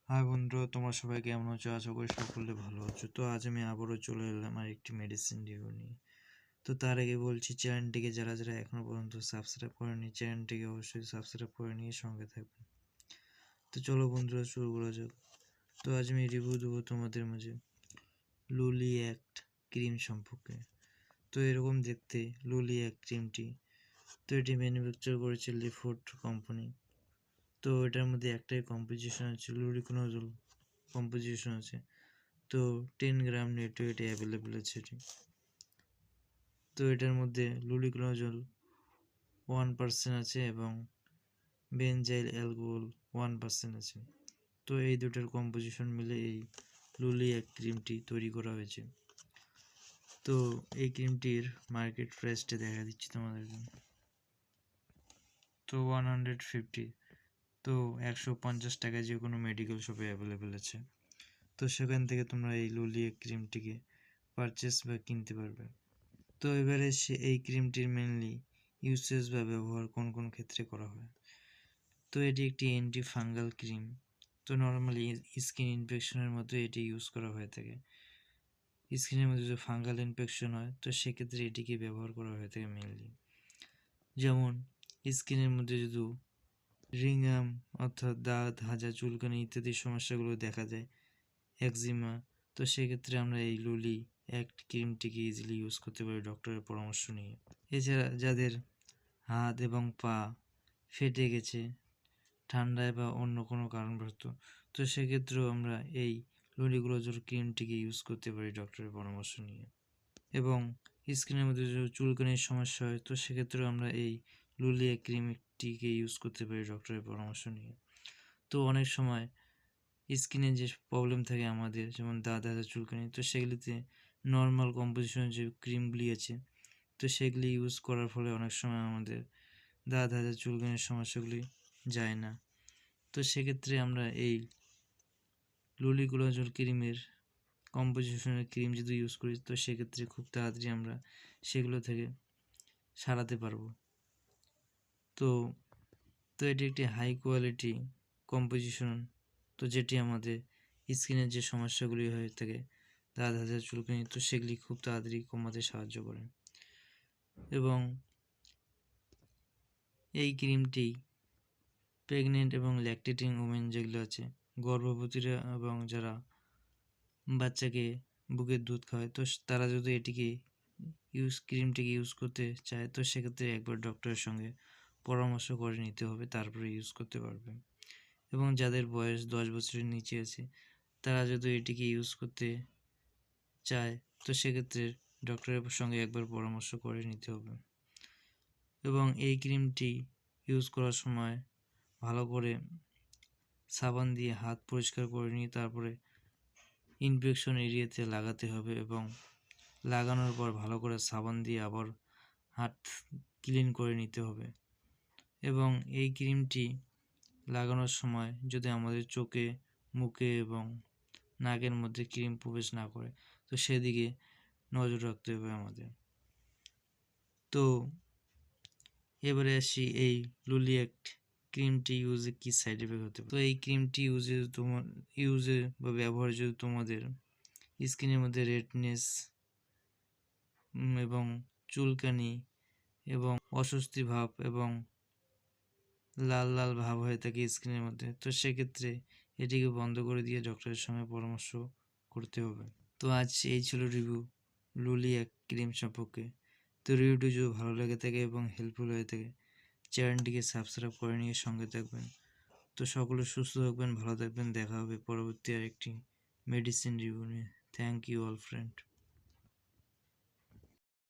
High বন্ধুরা, তোমরা সবাই কেমন আছো? আশা করি সকলে ভালো আছো। তো আজ আমি আবারও চলে এলাম আর একটি মেডিসিন রিভিউ নিয়ে। তো তার আগে বলছি, চ্যানেলটিকে যারা এখনো পর্যন্ত সাবস্ক্রাইব করেনি, চ্যানেলটিকে অবশ্যই সাবস্ক্রাইব করে নিয়ে সঙ্গে থাকবেন। তো চলো বন্ধুরা, শুরু করা যাক। তো আজ আমি রিভিউ দেবো তোমাদের মাঝে লুলি অ্যাক্ট ক্রিম সম্পর্কে। তো এরকম দেখতে লুলি অ্যাক্ট ক্রিমটি, তো এটি ম্যানুফ্যাকচার করেছে লিফোর্ড কোম্পানি। তো এটার মধ্যে একটাই কম্পোজিশন আছে, লুরিকোনাজল কম্পোজিশন আছে। তো 10 গ্রাম নেট ওয়েটে অ্যাভেলেবেল আছে এটি। তো এটার মধ্যে লুলিকোনাজল 1% আছে এবং বেনজাইল অ্যালকোহল 1% আছে। তো এই দুটোর কম্পোজিশন মিলে এই লুলি এক ক্রিমটি তৈরি করা হয়েছে। তো এই ক্রিমটির মার্কেট প্রাইসটা দেখা দিচ্ছি তোমাদেরকে। তো 150, তো 150 টাকায় যে কোনো মেডিকেল শপে অ্যাভেলেবেল আছে। তো সেখান থেকে তোমরা এই লুলি এক ক্রিমটিকে পারচেস বা কিনতে পারবে। তো এবারে এই ক্রিমটির মেনলি ইউসেজ বা ব্যবহার কোন কোন ক্ষেত্রে করা হয়। তো এটি একটি অ্যান্টি ফাঙ্গাল ক্রিম। তো নর্মালি স্কিন ইনফেকশনের মধ্যে এটি ইউজ করা হয়ে থাকে। স্কিনের মধ্যে যদি ফাঙ্গাল ইনফেকশন হয়, তো সেক্ষেত্রে এটিকে ব্যবহার করা হয়ে থাকে মেনলি। যেমন স্কিনের মধ্যে যদি রিংয়াম অর্থাৎ দাঁত, হাজা, চুলকানি ইত্যাদি সমস্যাগুলো দেখা যায়, একজিমা, তো সেক্ষেত্রে আমরা এই লুলি অ্যাক্ট ক্রিমটিকে ইজিলি ইউজ করতে পারি ডক্টরের পরামর্শ নিয়ে। এছাড়া যাদের হাত এবং পা ফেটে গেছে ঠান্ডায় বা অন্য কোনো কারণবশত, তো সেক্ষেত্রেও আমরা এই লুলিগ্লোজল ক্রিমটিকে ইউজ করতে পারি ডক্টরের পরামর্শ নিয়ে। এবং স্কিনের মধ্যে যদি চুলকানির সমস্যা হয়, তো সেক্ষেত্রেও আমরা এই লুলিয়া ক্রিমটিকে ইউজ করতে পারি ডক্টরের পরামর্শ নিয়ে। তো অনেক সময় স্কিনে যে প্রবলেম থাকে আমাদের, যেমন দাঁত, হাজা, চুলকানি, তো সেগুলিতে নর্মাল কম্পোজিশনের যে ক্রিমগুলি আছে, তো সেগুলি ইউজ করার ফলে অনেক সময় আমাদের দাঁত, হাজা, চুলকানির সমস্যাগুলি যায় না। তো সেক্ষেত্রে আমরা এই লুলিগ্লোজল ক্রিমের কম্পোজিশনের ক্রিম যদি ইউজ করি, তো সেক্ষেত্রে খুব তাড়াতাড়ি আমরা সেগুলো থেকে সারাতে পারবো। তো তো এটি একটি হাই কোয়ালিটি কম্পোজিশন, তো যেটি আমাদের স্কিনের যে সমস্যাগুলি হয়ে থাকে, দাঁত, হাজা, চুলকানি, তো সেগুলি খুব তাড়াতাড়ি কমাতে সাহায্য করে। এবং এই ক্রিমটি প্রেগনেন্ট এবং ল্যাকটেটিং ওমেন যেগুলো আছে, গর্ভবতীরা এবং যারা বাচ্চাকে বুকের দুধ খাওয়ায়, তো তারা যদি এটিকে ক্রিমটিকে ইউজ করতে চায়, তো সেক্ষেত্রে একবার ডক্টরের সঙ্গে পরামর্শ করে নিতে হবে, তারপরে ইউজ করতে পারবে। এবং যাদের বয়স 10 বছরের নিচে আছে, তারা যদি এটিকে ইউজ করতে চায়, তো সেক্ষেত্রে ডক্টরের সঙ্গে একবার পরামর্শ করে নিতে হবে। এবং এই ক্রিমটি ইউজ করার সময় ভালো করে সাবান দিয়ে হাত পরিষ্কার করে নিয়ে তারপরে ইনফেকশন এরিয়াতে লাগাতে হবে, এবং লাগানোর পর ভালো করে সাবান দিয়ে আবার হাত ক্লিন করে নিতে হবে। এবং এই ক্রিমটি লাগানোর সময় যদি আমাদের চোখে, মুখে এবং নাকের মধ্যে ক্রিম প্রবেশ না করে, তো সেদিকে নজর রাখতে হবে আমাদের। তো এবারে আসি এই লুলি অ্যাক্ট ক্রিমটি ইউজে কী সাইড এফেক্ট হতে পারে। তো এই ক্রিমটি ইউজে বা ব্যবহারে যদি তোমাদের স্কিনের মধ্যে রেডনেস এবং চুলকানি এবং অস্বস্তি ভাব এবং লাল লাল ভাব হয়ে থাকে স্কিনের মধ্যে, তো সেক্ষেত্রে এটিকে বন্ধ করে দিয়ে ডক্টরের সঙ্গে পরামর্শ করতে হবে। তো আজ এই ছিল রিভিউ লুলি এক ক্রিম সম্পর্কে। তো রিভিউটি যদি ভালো লেগে থাকে এবং হেল্পফুল হয়ে থাকে, চ্যানেলটিকে সাবস্ক্রাইব করে নিয়ে সঙ্গে থাকবেন। তো সকলে সুস্থ থাকবেন, ভালো থাকবেন। দেখা হবে পরবর্তী আরেকটি মেডিসিন রিভিউ নিয়ে। Thank you all friend.